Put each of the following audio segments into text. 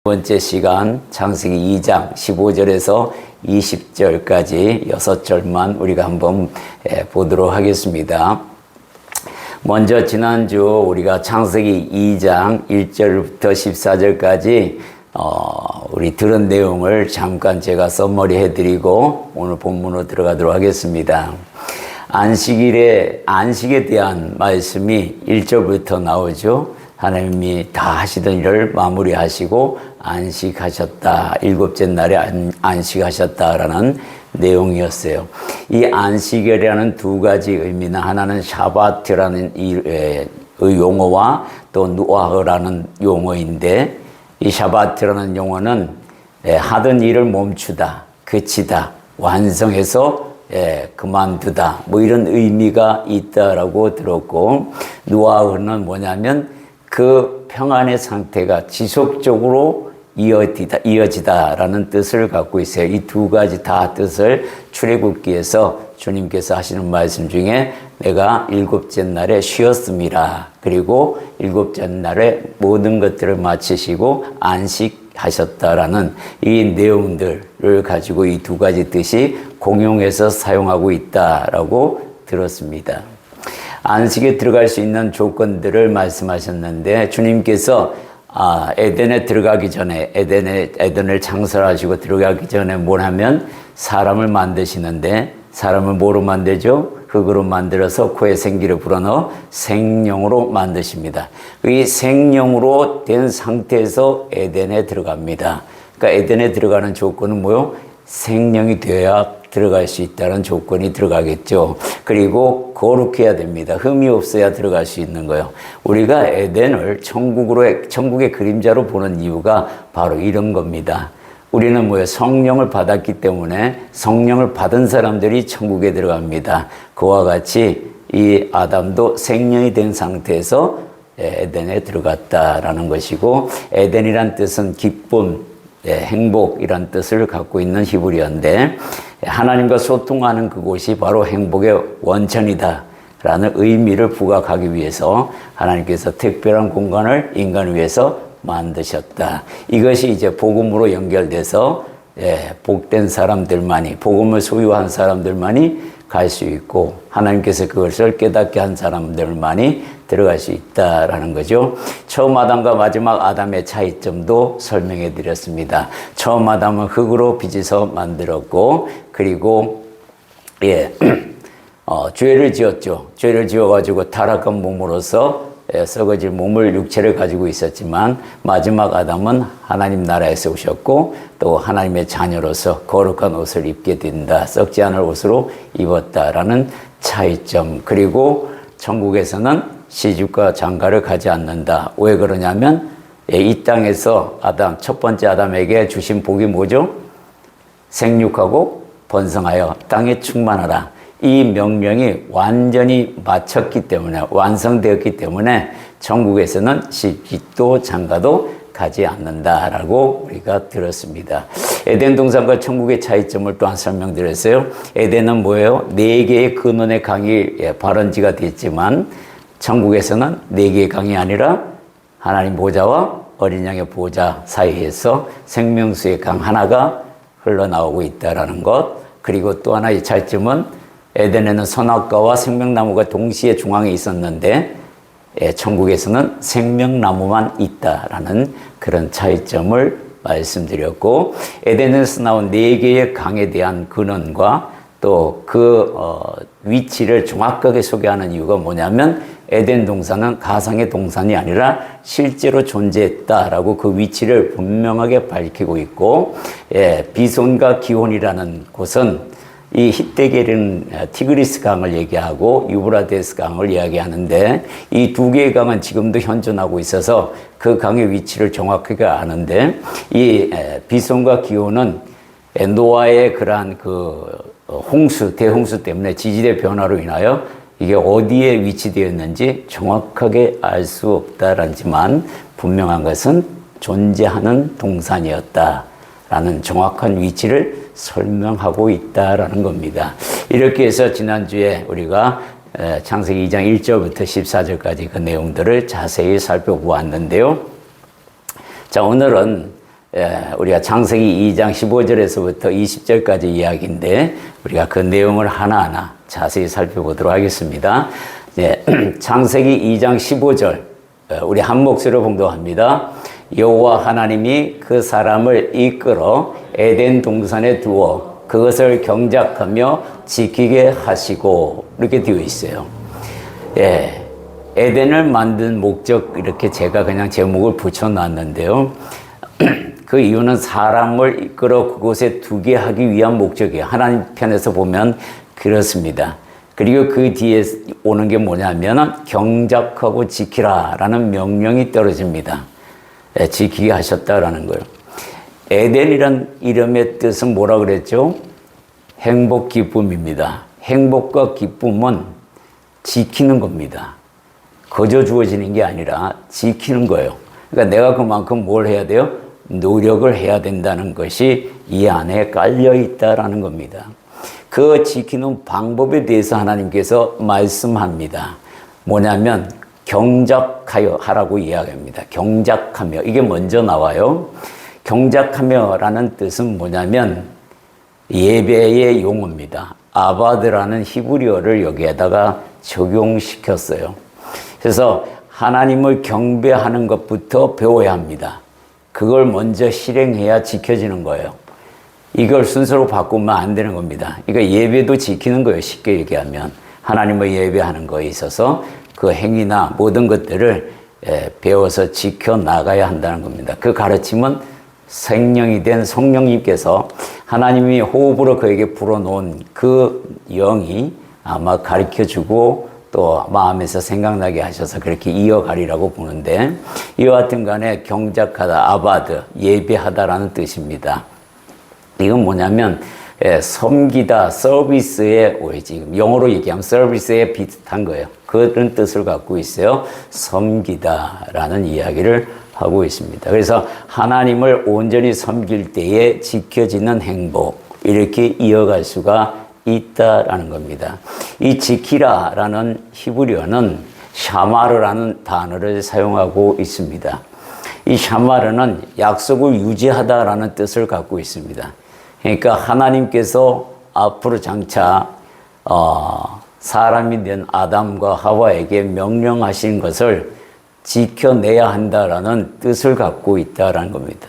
번째 시간 창세기 2장 15절에서 20절까지 6절만 우리가 한번 보도록 하겠습니다. 먼저 지난주 우리가 창세기 2장 1절부터 14절까지 우리 들은 내용을 잠깐 제가 써머리 해드리고 오늘 본문으로 들어가도록 하겠습니다. 안식에 대한 말씀이 1절부터 나오죠. 하나님이 다 하시던 일을 마무리하시고 안식하셨다. 일곱째 날에 안식하셨다라는 내용이었어요. 이 안식이라는 두 가지 의미는 하나는 샤바트라는 용어와 또 누아흐라는 용어인데 이 샤바트라는 용어는 하던 일을 멈추다, 그치다, 완성해서 그만두다 뭐 이런 의미가 있다라고 들었고 누아흐는 뭐냐면 그 평안의 상태가 지속적으로 이어지다라는 뜻을 갖고 있어요. 이 두 가지 다 뜻을 출애굽기에서 주님께서 하시는 말씀 중에 내가 일곱째 날에 쉬었습니다. 그리고 일곱째 날에 모든 것들을 마치시고 안식하셨다라는 이 내용들을 가지고 이 두 가지 뜻이 공용해서 사용하고 있다라고 들었습니다. 안식에 들어갈 수 있는 조건들을 말씀하셨는데 주님께서 에덴에 들어가기 전에 에덴을 창설하시고 들어가기 전에 뭘 하면 사람을 만드시는데 사람을 뭐로 만들죠? 흙으로 만들어서 코에 생기를 불어넣어 생명으로 만드십니다. 이 생명으로 된 상태에서 에덴에 들어갑니다. 그러니까 에덴에 들어가는 조건은 뭐요? 생명이 되어야 들어갈 수 있다는 조건이 들어가겠죠. 그리고 거룩해야 됩니다. 흠이 없어야 들어갈 수 있는 거예요. 우리가 에덴을 천국의 그림자로 보는 이유가 바로 이런 겁니다. 우리는 뭐예요? 성령을 받았기 때문에 성령을 받은 사람들이 천국에 들어갑니다. 그와 같이 이 아담도 생명이 된 상태에서 에덴에 들어갔다라는 것이고 에덴이란 뜻은 기쁨, 행복이란 뜻을 갖고 있는 히브리어인데 하나님과 소통하는 그곳이 바로 행복의 원천이다 라는 의미를 부각하기 위해서 하나님께서 특별한 공간을 인간을 위해서 만드셨다. 이것이 이제 복음으로 연결돼서 복된 사람들만이, 복음을 소유한 사람들만이 갈 수 있고 하나님께서 그것을 깨닫게 한 사람들만이 들어갈 수 있다라는 거죠. 처음 아담과 마지막 아담의 차이점도 설명해 드렸습니다. 처음 아담은 흙으로 빚어서 만들었고 그리고 죄를 지었죠. 죄를 지어가지고 타락한 몸으로서 썩어질 몸을 육체를 가지고 있었지만 마지막 아담은 하나님 나라에서 오셨고 또 하나님의 자녀로서 거룩한 옷을 입게 된다. 썩지 않을 옷으로 입었다라는 차이점. 그리고 천국에서는 시집과 장가를 가지 않는다. 왜 그러냐면 이 땅에서 첫 번째 아담에게 주신 복이 뭐죠? 생육하고 번성하여 땅에 충만하라. 이 명령이 완전히 마쳤기 때문에 완성되었기 때문에 천국에서는 시집도 장가도 가지 않는다라고 우리가 들었습니다. 에덴 동산과 천국의 차이점을 또한 설명드렸어요. 에덴은 뭐예요? 4개의 근원의 강이 발원지가 됐지만 천국에서는 4개의 강이 아니라 하나님 보좌와 어린 양의 보좌 사이에서 생명수의 강 하나가 흘러나오고 있다는 것. 그리고 또 하나의 차이점은 에덴에는 선악과와 생명나무가 동시에 중앙에 있었는데 천국에서는 생명나무만 있다라는 그런 차이점을 말씀드렸고 에덴에서 나온 4개의 강에 대한 근원과 또 그 위치를 정확하게 소개하는 이유가 뭐냐면 에덴 동산은 가상의 동산이 아니라 실제로 존재했다라고 그 위치를 분명하게 밝히고 있고 비손과 기혼이라는 곳은 이 히데겔은 티그리스 강을 얘기하고 유브라데스 강을 이야기하는데 이 두 개의 강은 지금도 현존하고 있어서 그 강의 위치를 정확하게 아는데 이 비손과 기온은 노아의 그러한 대홍수 때문에 지질의 변화로 인하여 이게 어디에 위치되어 있는지 정확하게 알 수 없다라지만 분명한 것은 존재하는 동산이었다라는 정확한 위치를 설명하고 있다라는 겁니다. 이렇게 해서 지난주에 우리가 창세기 2장 1절부터 14절까지 그 내용들을 자세히 살펴보았는데요. 자, 오늘은 우리가 창세기 2장 15절에서부터 20절까지 이야기인데 우리가 그 내용을 하나하나 자세히 살펴보도록 하겠습니다. 창세기 2장 15절 우리 한 목소리로 봉독합니다. 여호와 하나님이 그 사람을 이끌어 에덴 동산에 두어 그것을 경작하며 지키게 하시고 이렇게 되어 있어요. 에덴을 만든 목적 이렇게 제가 그냥 제목을 붙여놨는데요. 그 이유는 사람을 이끌어 그곳에 두게 하기 위한 목적이에요. 하나님 편에서 보면 그렇습니다. 그리고 그 뒤에 오는 게 뭐냐면 경작하고 지키라라는 명령이 떨어집니다. 지키게 하셨다라는 거예요. 에덴이란 이름의 뜻은 뭐라 그랬죠? 행복, 기쁨입니다. 행복과 기쁨은 지키는 겁니다. 거저 주어지는 게 아니라 지키는 거예요. 그러니까 내가 그만큼 뭘 해야 돼요? 노력을 해야 된다는 것이 이 안에 깔려 있다라는 겁니다. 그 지키는 방법에 대해서 하나님께서 말씀합니다. 뭐냐면 경작하여 하라고 이야기합니다. 경작하며 이게 먼저 나와요. 경작하며라는 뜻은 뭐냐면 예배의 용어입니다. 아바드라는 히브리어를 여기에다가 적용시켰어요. 그래서 하나님을 경배하는 것부터 배워야 합니다. 그걸 먼저 실행해야 지켜지는 거예요. 이걸 순서로 바꾸면 안 되는 겁니다. 그러니까 예배도 지키는 거예요. 쉽게 얘기하면 하나님을 예배하는 거에 있어서 그 행위나 모든 것들을 배워서 지켜나가야 한다는 겁니다. 그 가르침은 생명이 된 성령님께서 하나님이 호흡으로 그에게 불어놓은 그 영이 아마 가르쳐주고 또 마음에서 생각나게 하셔서 그렇게 이어가리라고 보는데 이와 같은 간에 경작하다, 아바드, 예배하다라는 뜻입니다. 이건 뭐냐면 섬기다, 서비스의 지금 영어로 얘기하면 서비스에 비슷한 거예요. 그런 뜻을 갖고 있어요. 섬기다라는 이야기를 하고 있습니다. 그래서 하나님을 온전히 섬길 때에 지켜지는 행복 이렇게 이어갈 수가 있다라는 겁니다. 이 지키라라는 히브리어는 샤마르라는 단어를 사용하고 있습니다. 이 샤마르는 약속을 유지하다라는 뜻을 갖고 있습니다. 그러니까 하나님께서 앞으로 장차 사람이 된 아담과 하와에게 명령하신 것을 지켜내야 한다라는 뜻을 갖고 있다라는 겁니다.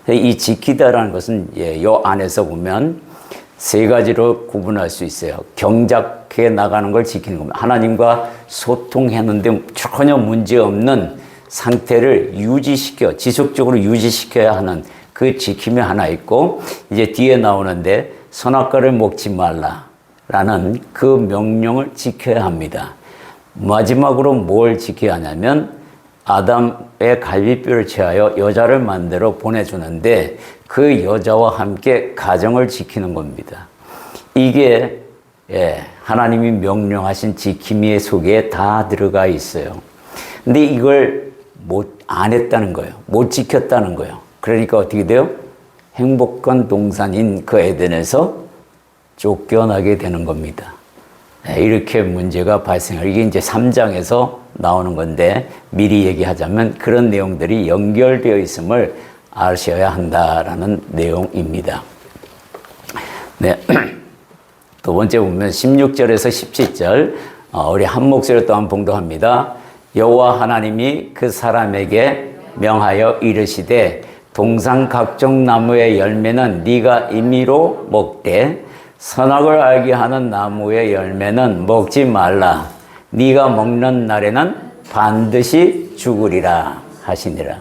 이 지키다라는 것은 이 안에서 보면 세 가지로 구분할 수 있어요. 경작해 나가는 걸 지키는 겁니다. 하나님과 소통했는데 전혀 문제없는 상태를 지속적으로 유지시켜야 하는 그 지킴이 하나 있고, 이제 뒤에 나오는데 선악과를 먹지 말라라는 그 명령을 지켜야 합니다. 마지막으로 뭘 지켜야 하냐면 아담의 갈비뼈를 취하여 여자를 만들어 보내주는데 그 여자와 함께 가정을 지키는 겁니다. 이게 하나님이 명령하신 지킴이의 속에 다 들어가 있어요. 근데 이걸 안 했다는 거예요. 못 지켰다는 거예요. 그러니까 어떻게 돼요? 행복한 동산인 그 에덴에서 쫓겨나게 되는 겁니다. 이렇게 문제가 발생해요. 이게 이제 3장에서 나오는 건데 미리 얘기하자면 그런 내용들이 연결되어 있음을 아셔야 한다라는 내용입니다. 네. 두 번째 보면 16절에서 17절 우리 한 목소리로 또 한 봉독합니다. 여호와 하나님이 그 사람에게 명하여 이르시되 동산 각종 나무의 열매는 네가 임의로 먹되 선악을 알게 하는 나무의 열매는 먹지 말라. 네가 먹는 날에는 반드시 죽으리라 하시니라.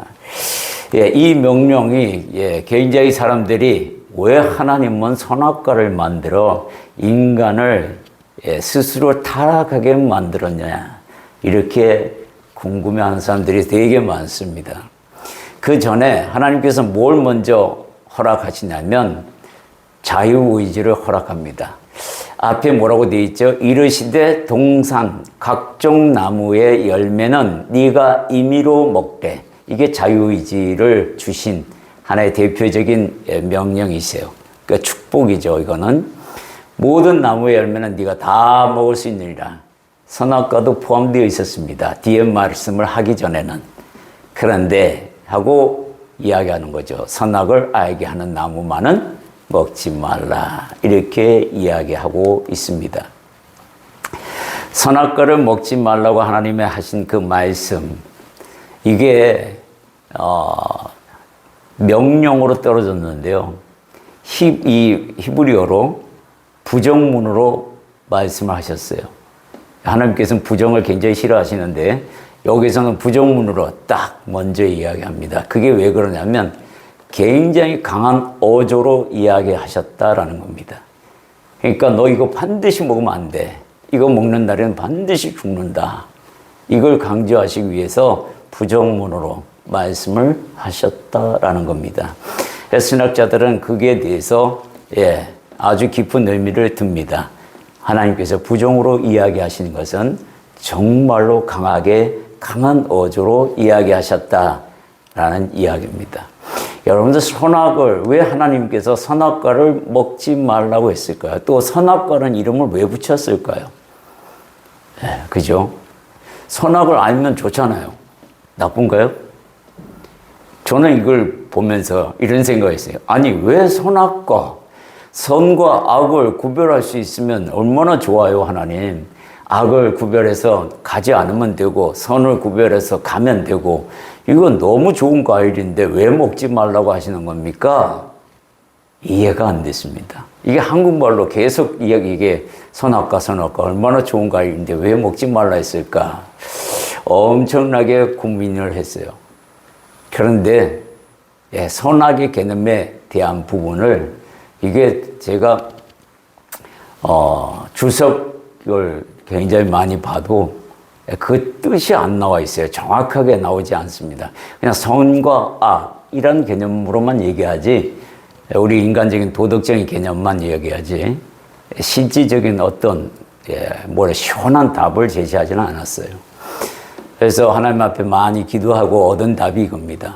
이 명령이 굉장히 사람들이 왜 하나님은 선악과를 만들어 인간을 스스로 타락하게 만들었냐 이렇게 궁금해하는 사람들이 되게 많습니다. 그 전에 하나님께서 뭘 먼저 허락하시냐면 자유의지를 허락합니다. 앞에 뭐라고 되어 있죠? 이르시되 동산 각종 나무의 열매는 네가 임의로 먹되, 이게 자유의지를 주신 하나의 대표적인 명령이세요. 그러니까 축복이죠. 이거는 모든 나무의 열매는 네가 다 먹을 수 있느니라. 선악과도 포함되어 있었습니다. 뒤에 말씀을 하기 전에는. 그런데 하고 이야기하는 거죠. 선악을 알게 하는 나무만은 먹지 말라. 이렇게 이야기하고 있습니다. 선악과를 먹지 말라고 하나님이 하신 그 말씀, 이게 명령으로 떨어졌는데요. 이 히브리어로 부정문으로 말씀을 하셨어요. 하나님께서는 부정을 굉장히 싫어하시는데 여기서는 부정문으로 딱 먼저 이야기합니다. 그게 왜 그러냐면 굉장히 강한 어조로 이야기하셨다라는 겁니다. 그러니까 너 이거 반드시 먹으면 안 돼. 이거 먹는 날에는 반드시 죽는다. 이걸 강조하시기 위해서 부정문으로 말씀을 하셨다라는 겁니다. 신학자들은 그게 대해서 아주 깊은 의미를 듭니다. 하나님께서 부정으로 이야기하시는 것은 정말로 강한 어조로 이야기하셨다라는 이야기입니다. 여러분들 선악을 왜 하나님께서 선악과를 먹지 말라고 했을까요? 또 선악과라는 이름을 왜 붙였을까요? 그죠? 선악을 알면 좋잖아요. 나쁜가요? 저는 이걸 보면서 이런 생각이 있어요. 아니 왜 선과 악을 구별할 수 있으면 얼마나 좋아요, 하나님. 악을 구별해서 가지 않으면 되고 선을 구별해서 가면 되고 이건 너무 좋은 과일인데 왜 먹지 말라고 하시는 겁니까? 이해가 안 됐습니다. 이게 한국말로 계속 이게 선악과 얼마나 좋은 과일인데 왜 먹지 말라 했을까? 엄청나게 고민을 했어요. 그런데 선악의 개념에 대한 부분을 이게 제가 주석을 굉장히 많이 봐도 그 뜻이 안 나와 있어요. 정확하게 나오지 않습니다. 그냥 선과 악이라는 개념으로만 얘기하지 우리 인간적인 도덕적인 개념만 얘기하지 실질적인 어떤 시원한 답을 제시하지는 않았어요. 그래서 하나님 앞에 많이 기도하고 얻은 답이 이겁니다.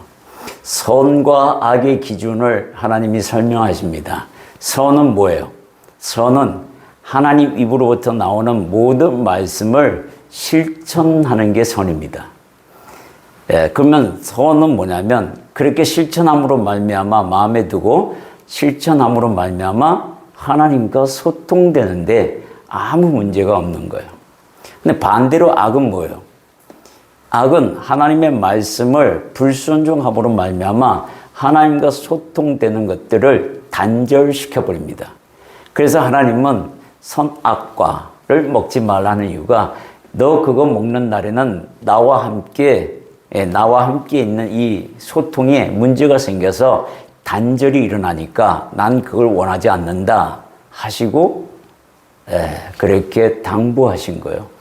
선과 악의 기준을 하나님이 설명하십니다. 선은 뭐예요? 선은 하나님 입으로부터 나오는 모든 말씀을 실천하는 게 선입니다. 그러면 선은 뭐냐면 그렇게 실천함으로 말미암아 마음에 두고 실천함으로 말미암아 하나님과 소통되는데 아무 문제가 없는 거예요. 근데 반대로 악은 뭐예요? 악은 하나님의 말씀을 불순종함으로 말미암아 하나님과 소통되는 것들을 단절시켜 버립니다. 그래서 하나님은 선악과를 먹지 말라는 이유가 너 그거 먹는 날에는 나와 함께 있는 이 소통에 문제가 생겨서 단절이 일어나니까 난 그걸 원하지 않는다 하시고 그렇게 당부하신 거예요.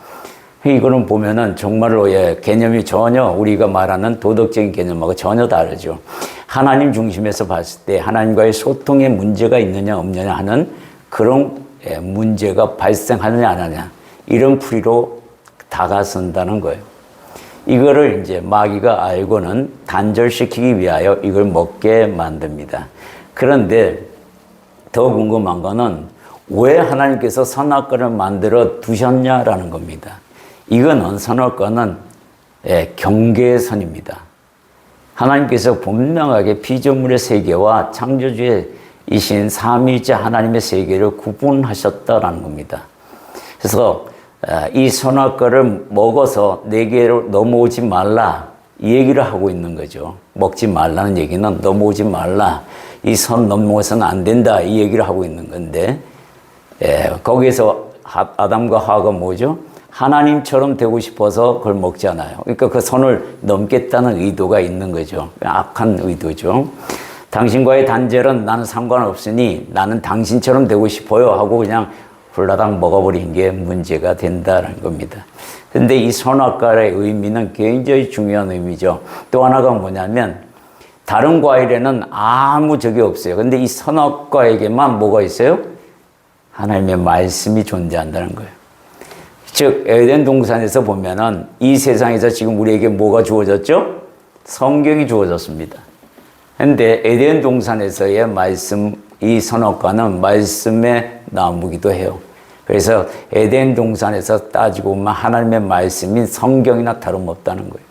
이거는 보면은 정말로 개념이 전혀 우리가 말하는 도덕적인 개념하고 전혀 다르죠. 하나님 중심에서 봤을 때 하나님과의 소통에 문제가 있느냐 없느냐 하는 그런 문제가 발생하느냐 안 하느냐 이런 풀이로 다가선다는 거예요. 이거를 이제 마귀가 알고는 단절시키기 위하여 이걸 먹게 만듭니다. 그런데 더 궁금한 거는 왜 하나님께서 선악과를 만들어 두셨냐라는 겁니다. 이거는 선악과는 경계의 선입니다. 하나님께서 분명하게 피조물의 세계와 창조주이신 삼위일체 하나님의 세계를 구분하셨다라는 겁니다. 그래서 이 선악과를 먹어서 내게로 넘어오지 말라 이 얘기를 하고 있는 거죠. 먹지 말라는 얘기는 넘어오지 말라. 이 선 넘어서는 안 된다 이 얘기를 하고 있는 건데 거기에서 아담과 하와가 뭐죠? 하나님처럼 되고 싶어서 그걸 먹잖아요. 그러니까 그 선을 넘겠다는 의도가 있는 거죠. 악한 의도죠. 당신과의 단절은 나는 상관없으니 나는 당신처럼 되고 싶어요 하고 그냥 홀라당 먹어버린 게 문제가 된다는 겁니다. 근데 이 선악과의 의미는 굉장히 중요한 의미죠. 또 하나가 뭐냐면 다른 과일에는 아무 적이 없어요. 근데 이 선악과에게만 뭐가 있어요? 하나님의 말씀이 존재한다는 거예요. 즉 에덴 동산에서 보면은 이 세상에서 지금 우리에게 뭐가 주어졌죠? 성경이 주어졌습니다. 근데 에덴 동산에서의 말씀, 이 선악과는 말씀의 나무기도 해요. 그래서 에덴 동산에서 따지고 보면 하나님의 말씀인 성경이나 다름없다는 거예요.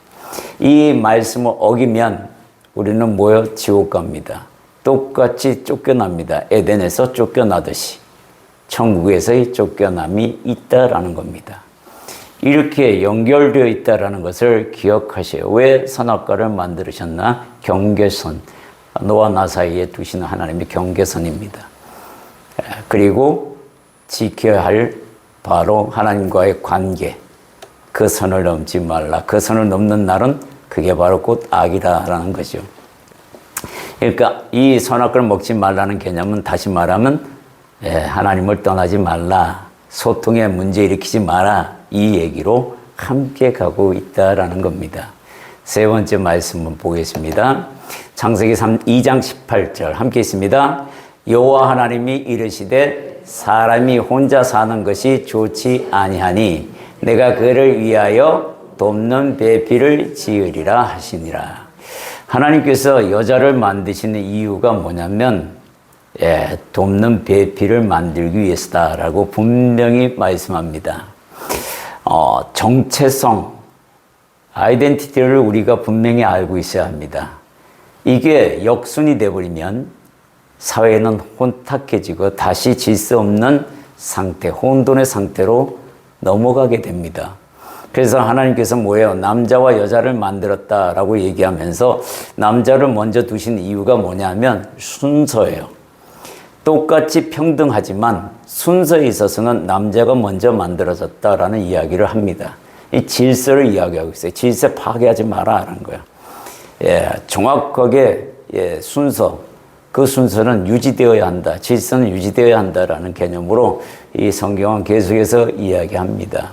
이 말씀을 어기면 우리는 뭐요? 지옥 갑니다. 똑같이 쫓겨납니다. 에덴에서 쫓겨나듯이 천국에서의 쫓겨남이 있다라는 겁니다. 이렇게 연결되어 있다라는 것을 기억하세요. 왜 선악과를 만드셨나? 경계선. 너와 나 사이에 두시는 하나님의 경계선입니다. 그리고 지켜야 할 바로 하나님과의 관계. 그 선을 넘지 말라. 그 선을 넘는 날은 그게 바로 곧 악이다라는 거죠. 그러니까 이 선악과를 먹지 말라는 개념은 다시 말하면 하나님을 떠나지 말라. 소통에 문제 일으키지 마라. 이 얘기로 함께 가고 있다라는 겁니다. 세 번째 말씀을 보겠습니다. 창세기 2장 18절 함께 있습니다. 여호와 하나님이 이르시되 사람이 혼자 사는 것이 좋지 아니하니 내가 그를 위하여 돕는 배필을 지으리라 하시니라. 하나님께서 여자를 만드시는 이유가 뭐냐면 돕는 배필을 만들기 위해서다라고 분명히 말씀합니다. 정체성, 아이덴티티를 우리가 분명히 알고 있어야 합니다. 이게 역순이 되어버리면 사회는 혼탁해지고 다시 질서 없는 상태, 혼돈의 상태로 넘어가게 됩니다. 그래서 하나님께서 뭐예요? 남자와 여자를 만들었다라고 얘기하면서 남자를 먼저 두신 이유가 뭐냐면 순서예요. 똑같이 평등하지만 순서에 있어서는 남자가 먼저 만들어졌다라는 이야기를 합니다. 이 질서를 이야기하고 있어요. 질서 파괴하지 마라라는 거예요. 정확하게 순서, 그 순서는 유지되어야 한다. 질서는 유지되어야 한다라는 개념으로 이 성경은 계속해서 이야기합니다.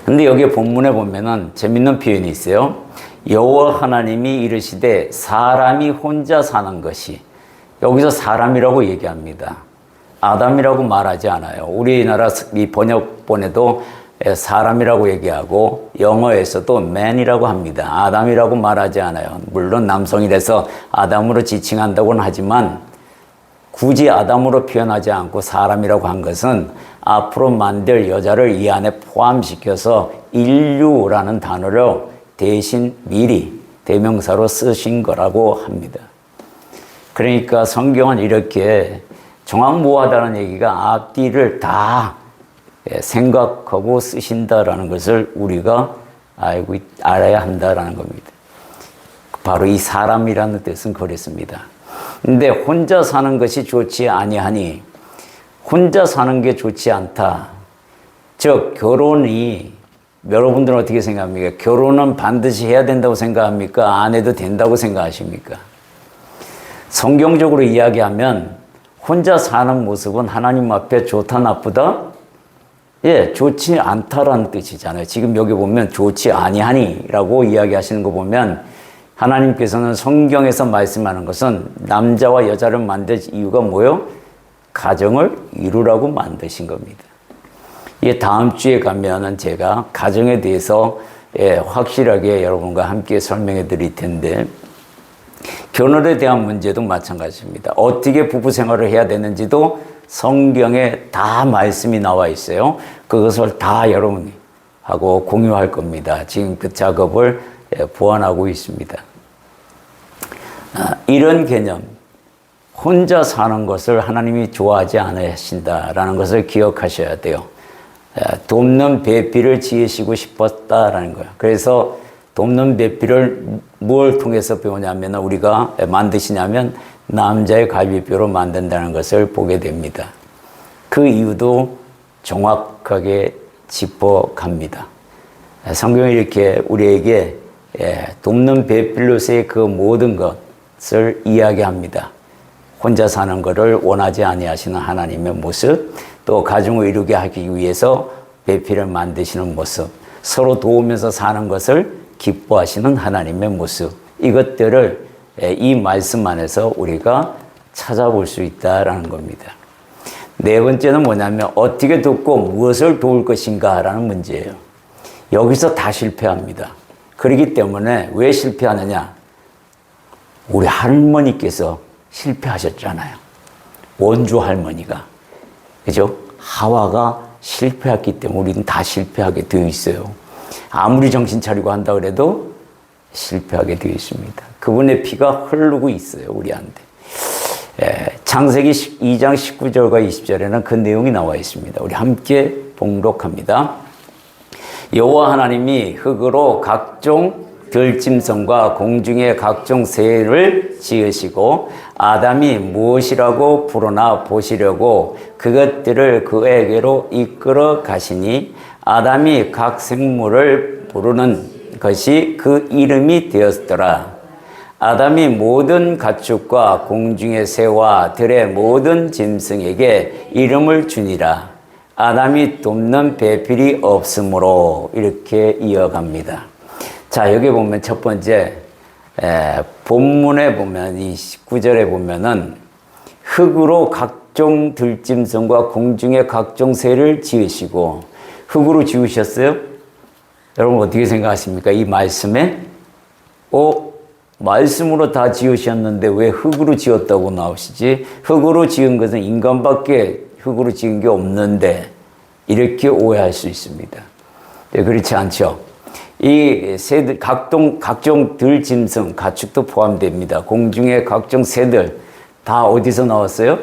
근데 여기 본문에 보면은 재밌는 표현이 있어요. 여호와 하나님이 이르시되 사람이 혼자 사는 것이, 여기서 사람이라고 얘기합니다. 아담이라고 말하지 않아요. 우리나라 이 번역본에도 사람이라고 얘기하고 영어에서도 man이라고 합니다. 아담이라고 말하지 않아요. 물론 남성이라서 아담으로 지칭한다고는 하지만 굳이 아담으로 표현하지 않고 사람이라고 한 것은 앞으로 만들 여자를 이 안에 포함시켜서 인류라는 단어를 대신 미리 대명사로 쓰신 거라고 합니다. 그러니까 성경은 이렇게 정확무하다는 얘기가 앞뒤를 다 생각하고 쓰신다라는 것을 우리가 알아야 한다라는 겁니다. 바로 이 사람이라는 뜻은 그랬습니다. 근데 혼자 사는 것이 좋지 아니하니, 혼자 사는 게 좋지 않다. 즉 결혼이, 여러분들은 어떻게 생각합니까? 결혼은 반드시 해야 된다고 생각합니까? 안 해도 된다고 생각하십니까? 성경적으로 이야기하면 혼자 사는 모습은 하나님 앞에 좋다 나쁘다? 좋지 않다라는 뜻이잖아요. 지금 여기 보면 좋지 아니하니 라고 이야기하시는 거 보면 하나님께서는 성경에서 말씀하는 것은 남자와 여자를 만든 이유가 뭐예요? 가정을 이루라고 만드신 겁니다. 다음 주에 가면은 제가 가정에 대해서 확실하게 여러분과 함께 설명해 드릴 텐데, 결혼에 대한 문제도 마찬가지입니다. 어떻게 부부 생활을 해야 되는지도 성경에 다 말씀이 나와 있어요. 그것을 다 여러분하고 공유할 겁니다. 지금 그 작업을 보완하고 있습니다. 이런 개념, 혼자 사는 것을 하나님이 좋아하지 않으신다라는 것을 기억하셔야 돼요. 돕는 배필을 지으시고 싶었다라는 거예요. 그래서 돕는 배필을 뭘 통해서 배우냐면, 우리가 만드시냐면 남자의 갈비뼈로 만든다는 것을 보게 됩니다. 그 이유도 정확하게 짚어갑니다. 성경이 이렇게 우리에게 돕는 배필로서의 그 모든 것을 이야기합니다. 혼자 사는 것을 원하지 아니하시는 하나님의 모습, 또 가정을 이루게 하기 위해서 배필을 만드시는 모습, 서로 도우면서 사는 것을 기뻐하시는 하나님의 모습, 이것들을 이 말씀 안에서 우리가 찾아볼 수 있다라는 겁니다. 네 번째는 뭐냐면 어떻게 돕고 무엇을 도울 것인가 라는 문제예요. 여기서 다 실패합니다. 그렇기 때문에 왜 실패하느냐? 우리 할머니께서 실패하셨잖아요. 원주 할머니가. 그죠? 하와가 실패했기 때문에 우리는 다 실패하게 되어 있어요. 아무리 정신 차리고 한다 그래도 실패하게 되어 있습니다. 그분의 피가 흐르고 있어요, 우리한테. 창세기 2장 19절과 20절에는 그 내용이 나와 있습니다. 우리 함께 봉독합니다. 여호와 하나님이 흙으로 각종 들짐승과 공중의 각종 새를 지으시고 아담이 무엇이라고 부르나 보시려고 그것들을 그에게로 이끌어 가시니 아담이 각 생물을 부르는 것이 그 이름이 되었더라. 아담이 모든 가축과 공중의 새와 들의 모든 짐승에게 이름을 주니라. 아담이 돕는 배필이 없으므로. 이렇게 이어갑니다. 자, 여기 보면 첫 번째 본문에 보면 이 19절에 보면은 흙으로 각종 들짐승과 공중의 각종 새를 지으시고, 흙으로 지으셨어요? 여러분 어떻게 생각하십니까? 이 말씀에 말씀으로 다 지으셨는데 왜 흙으로 지었다고 나오시지? 흙으로 지은 것은 인간밖에 흙으로 지은 게 없는데, 이렇게 오해할 수 있습니다. 네, 그렇지 않죠? 이 새들, 각종 들짐승, 가축도 포함됩니다. 공중의 각종 새들 다 어디서 나왔어요?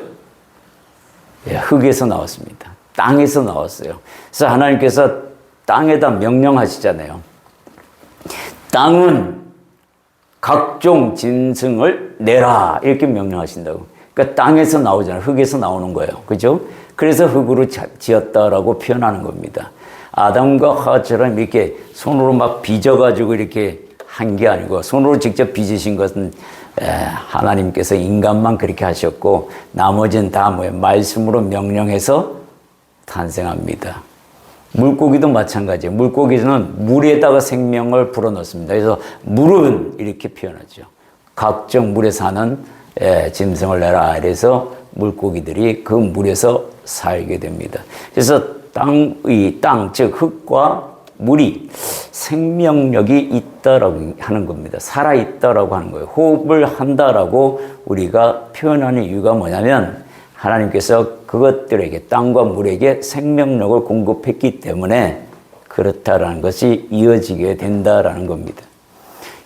예, 흙에서 나왔습니다. 땅에서 나왔어요. 그래서 하나님께서 땅에다 명령하시잖아요. 땅은 각종 짐승을 내라, 이렇게 명령하신다고. 그러니까 땅에서 나오잖아요. 흙에서 나오는 거예요. 그죠? 그래서 흙으로 지었다라고 표현하는 겁니다. 아담과 하와처럼 이렇게 손으로 막 빚어가지고 이렇게 한 게 아니고, 손으로 직접 빚으신 것은 하나님께서 인간만 그렇게 하셨고, 나머지는 다 말씀으로 명령해서 탄생합니다. 물고기도 마찬가지예요. 물고기는 물에다가 생명을 불어넣습니다. 그래서 물은 이렇게 표현하죠. 각종 물에 사는 짐승을 내라. 그래서 물고기들이 그 물에서 살게 됩니다. 그래서 땅, 즉 흙과 물이 생명력이 있다라고 하는 겁니다. 살아있다라고 하는 거예요. 호흡을 한다라고 우리가 표현하는 이유가 뭐냐면, 하나님께서 그것들에게, 땅과 물에게 생명력을 공급했기 때문에 그렇다라는 것이 이어지게 된다라는 겁니다.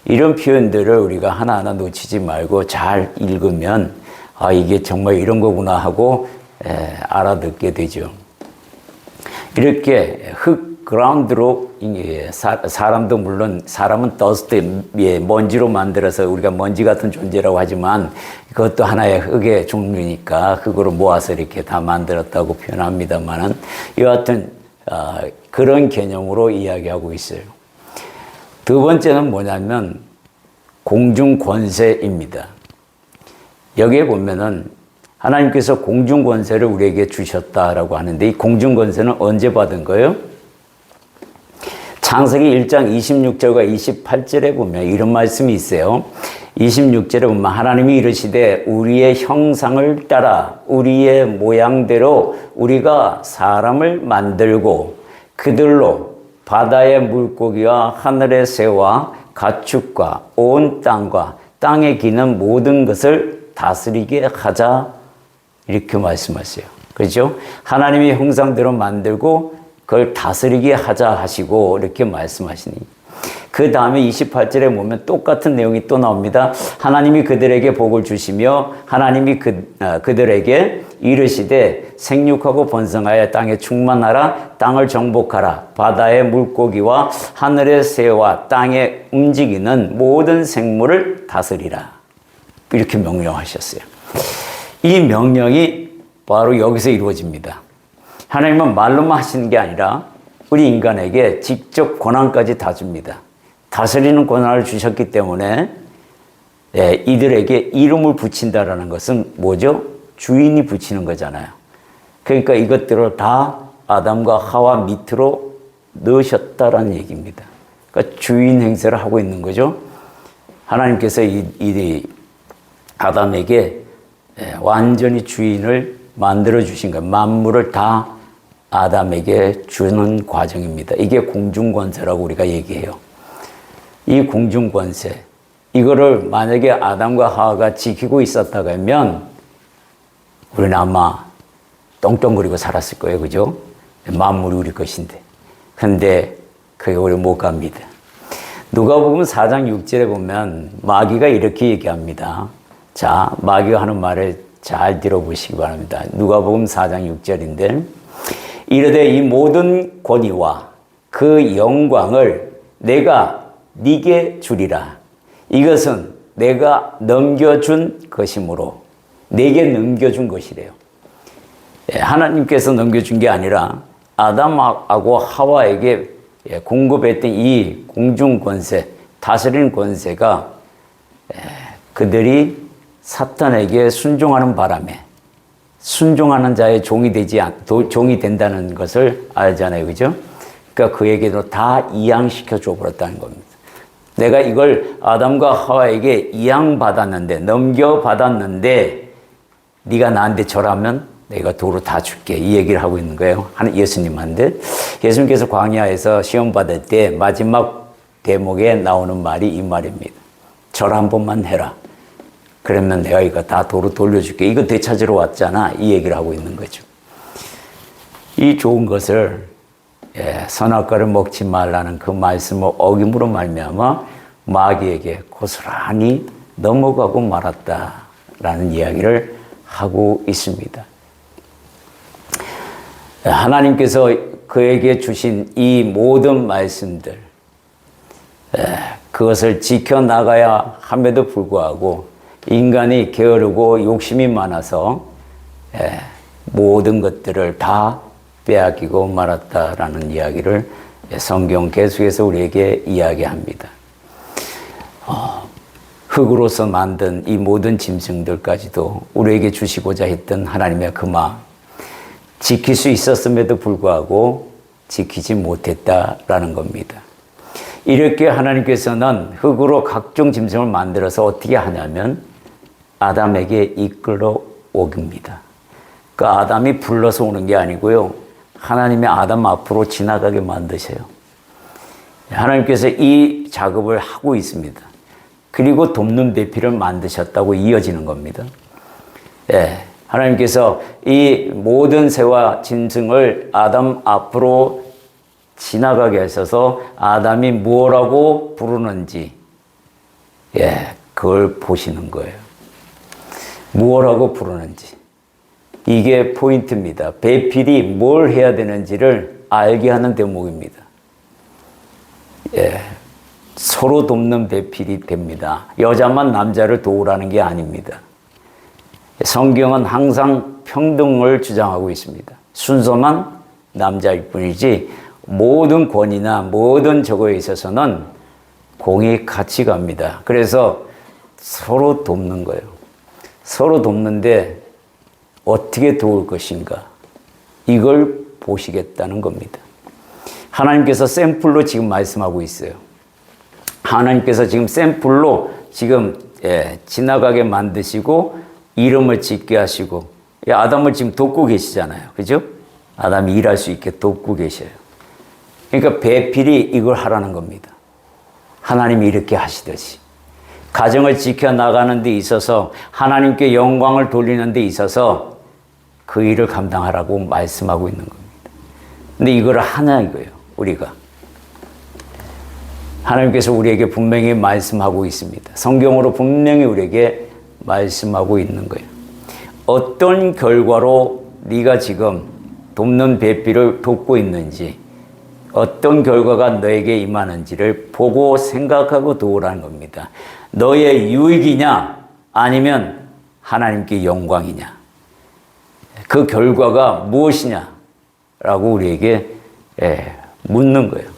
이런 표현들을 우리가 하나하나 놓치지 말고 잘 읽으면, 이게 정말 이런 거구나 하고 알아듣게 되죠. 이렇게 그라운드로, 사람도 물론, 사람은 더스트, 먼지로 만들어서 우리가 먼지 같은 존재라고 하지만 그것도 하나의 흙의 종류니까 흙으로 모아서 이렇게 다 만들었다고 표현합니다만은, 여하튼 그런 개념으로 이야기하고 있어요. 두 번째는 뭐냐면 공중 권세입니다. 여기에 보면은 하나님께서 공중 권세를 우리에게 주셨다라고 하는데, 이 공중 권세는 언제 받은 거예요? 창세기 1장 26절과 28절에 보면 이런 말씀이 있어요. 26절에 보면 하나님이 이르시되 우리의 형상을 따라 우리의 모양대로 우리가 사람을 만들고 그들로 바다의 물고기와 하늘의 새와 가축과 온 땅과 땅에 기는 모든 것을 다스리게 하자, 이렇게 말씀하세요. 그렇죠? 하나님의 형상대로 만들고 그걸 다스리게 하자 하시고 이렇게 말씀하시니, 그 다음에 28절에 보면 똑같은 내용이 또 나옵니다. 하나님이 그들에게 복을 주시며 하나님이 그들에게 이르시되 생육하고 번성하여 땅에 충만하라, 땅을 정복하라, 바다의 물고기와 하늘의 새와 땅에 움직이는 모든 생물을 다스리라, 이렇게 명령하셨어요. 이 명령이 바로 여기서 이루어집니다. 하나님은 말로만 하시는 게 아니라 우리 인간에게 직접 권한까지 다 줍니다. 다스리는 권한을 주셨기 때문에 이들에게 이름을 붙인다라는 것은 뭐죠? 주인이 붙이는 거잖아요. 그러니까 이것들을 다 아담과 하와 밑으로 넣으셨다라는 얘기입니다. 그러니까 주인 행세를 하고 있는 거죠. 하나님께서 이 아담에게 완전히 주인을 만들어 주신 거예요. 만물을 다 아담에게 주는 과정입니다. 이게 공중권세라고 우리가 얘기해요. 이 공중권세, 이거를 만약에 아담과 하와가 지키고 있었다고 하면 우리는 아마 떵떵거리고 살았을 거예요. 그죠? 만물이 우리 것인데. 근데 그게 우리 못 갑니다. 누가복음 4장 6절에 보면 마귀가 이렇게 얘기합니다. 자, 마귀가 하는 말을 잘 들어보시기 바랍니다. 누가복음 4장 6절인데 이르되 이 모든 권위와 그 영광을 내가 네게 주리라. 이것은 내가 넘겨준 것이므로 내게 넘겨준 것이래요. 하나님께서 넘겨준 게 아니라 아담하고 하와에게 공급했던 이 공중 권세, 다스리는 권세가 그들이 사탄에게 순종하는 바람에 순종하는 자의 종이 종이 된다는 것을 알잖아요. 그죠? 그러니까 그에게도 다 이양시켜 줘버렸다는 겁니다. 내가 이걸 아담과 하와에게 이양받았는데, 넘겨받았는데, 네가 나한테 절하면 내가 도로 다 줄게. 이 얘기를 하고 있는 거예요. 예수님한테. 예수님께서 광야에서 시험 받을 때 마지막 대목에 나오는 말이 이 말입니다. 절 한 번만 해라. 그러면 내가 이거 다 도로 돌려줄게. 이거 되찾으러 왔잖아. 이 얘기를 하고 있는 거죠. 이 좋은 것을 선악과를 먹지 말라는 그 말씀을 어김으로 말미암아 마귀에게 고스란히 넘어가고 말았다라는 이야기를 하고 있습니다. 하나님께서 그에게 주신 이 모든 말씀들, 그것을 지켜나가야 함에도 불구하고 인간이 게으르고 욕심이 많아서 모든 것들을 다 빼앗기고 말았다라는 이야기를 성경 계속해서 우리에게 이야기합니다. 흙으로서 만든 이 모든 짐승들까지도 우리에게 주시고자 했던 하나님의 그 마음, 지킬 수 있었음에도 불구하고 지키지 못했다라는 겁니다. 이렇게 하나님께서는 흙으로 각종 짐승을 만들어서 어떻게 하냐면 아담에게 이끌어 오깁니다. 그 아담이 불러서 오는 게 아니고요. 하나님의 아담 앞으로 지나가게 만드셔요. 하나님께서 이 작업을 하고 있습니다. 그리고 돕는 배필을 만드셨다고 이어지는 겁니다. 하나님께서 이 모든 새와 짐승을 아담 앞으로 지나가게 하셔서 아담이 무엇라고 부르는지 그걸 보시는 거예요. 무엇라고 부르는지. 이게 포인트입니다. 배필이 뭘 해야 되는지를 알게 하는 대목입니다. 서로 돕는 배필이 됩니다. 여자만 남자를 도우라는 게 아닙니다. 성경은 항상 평등을 주장하고 있습니다. 순서만 남자일 뿐이지 모든 권위나 모든 저거에 있어서는 공이 같이 갑니다. 그래서 서로 돕는 거예요. 서로 돕는데 어떻게 도울 것인가? 이걸 보시겠다는 겁니다. 하나님께서 샘플로 지금 말씀하고 있어요. 하나님께서 지금 샘플로 지금 지나가게 만드시고 이름을 짓게 하시고 아담을 지금 돕고 계시잖아요. 그죠? 아담이 일할 수 있게 돕고 계셔요. 그러니까 배필이 이걸 하라는 겁니다. 하나님이 이렇게 하시듯이. 가정을 지켜나가는 데 있어서 하나님께 영광을 돌리는 데 있어서 그 일을 감당하라고 말씀하고 있는 겁니다. 근데 이걸 하냐 이거예요. 우리가. 하나님께서 우리에게 분명히 말씀하고 있습니다. 성경으로 분명히 우리에게 말씀하고 있는 거예요. 어떤 결과로 네가 지금 돕는 배필을 돕고 있는지 어떤 결과가 너에게 임하는지를 보고 생각하고 도우라는 겁니다. 너의 유익이냐 아니면 하나님께 영광이냐 그 결과가 무엇이냐라고 우리에게 묻는 거예요.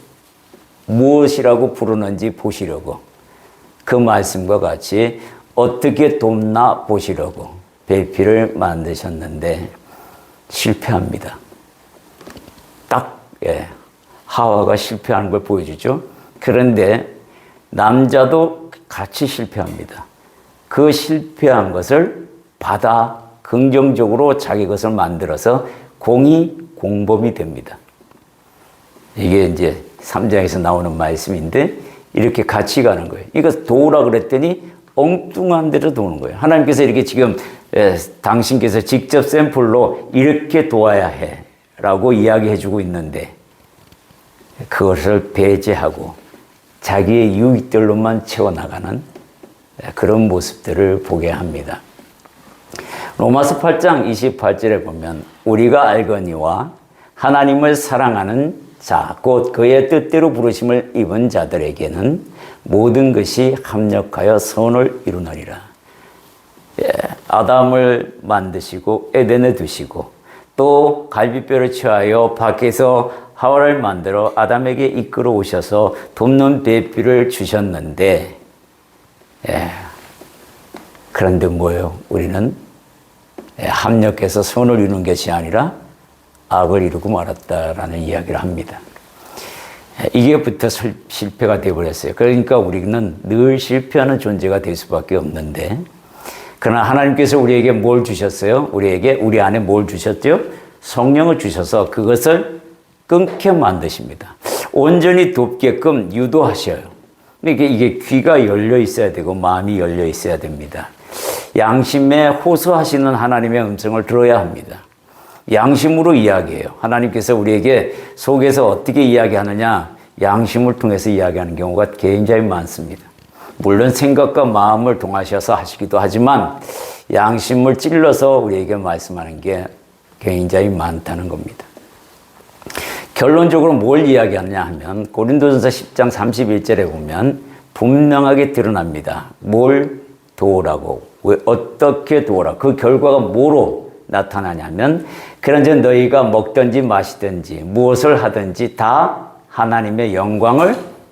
무엇이라고 부르는지 보시려고 그 말씀과 같이 어떻게 돕나 보시려고 배필을 만드셨는데 실패합니다. 딱 하와가 실패하는 걸 보여주죠. 그런데 남자도 같이 실패합니다. 그 실패한 것을 받아 긍정적으로 자기 것을 만들어서 공범이 됩니다. 이게 이제 3장에서 나오는 말씀인데 이렇게 같이 가는 거예요. 이거 도우라 그랬더니 엉뚱한 데로 도는 거예요. 하나님께서 이렇게 지금 당신께서 직접 샘플로 이렇게 도와야 해 라고 이야기해 주고 있는데 그것을 배제하고 자기의 유익들로만 채워나가는 그런 모습들을 보게 합니다. 로마서 8장 28절에 보면 우리가 알거니와 하나님을 사랑하는 자, 곧 그의 뜻대로 부르심을 입은 자들에게는 모든 것이 합력하여 선을 이루느니라. 아담을 만드시고 에덴에 두시고 또 갈비뼈를 취하여 밖에서 하와를 만들어 아담에게 이끌어 오셔서 돕는 배필을 주셨는데, 그런데 뭐예요? 우리는 합력해서 선을 이루는 것이 아니라 악을 이루고 말았다라는 이야기를 합니다. 이게부터 실패가 되어버렸어요. 그러니까 우리는 늘 실패하는 존재가 될 수밖에 없는데, 그러나 하나님께서 우리에게 뭘 주셨어요? 우리 안에 뭘 주셨죠? 성령을 주셔서 그것을 끊게 만드십니다. 온전히 돕게끔 유도하셔요. 이게 귀가 열려 있어야 되고 마음이 열려 있어야 됩니다. 양심에 호소하시는 하나님의 음성을 들어야 합니다. 양심으로 이야기해요. 하나님께서 우리에게 속에서 어떻게 이야기하느냐, 양심을 통해서 이야기하는 경우가 굉장히 많습니다. 물론 생각과 마음을 동하셔서 하시기도 하지만 양심을 찔러서 우리에게 말씀하는 게 굉장히 많다는 겁니다. 결론적으로 뭘 이야기하느냐 하면 고린도전서 10장 31절에 보면 분명하게 드러납니다. 뭘 도우라고, 왜 어떻게 도우라, 그 결과가 뭐로 나타나냐면 그런즉 너희가 먹든지 마시든지 무엇을 하든지 다 하나님의 영광을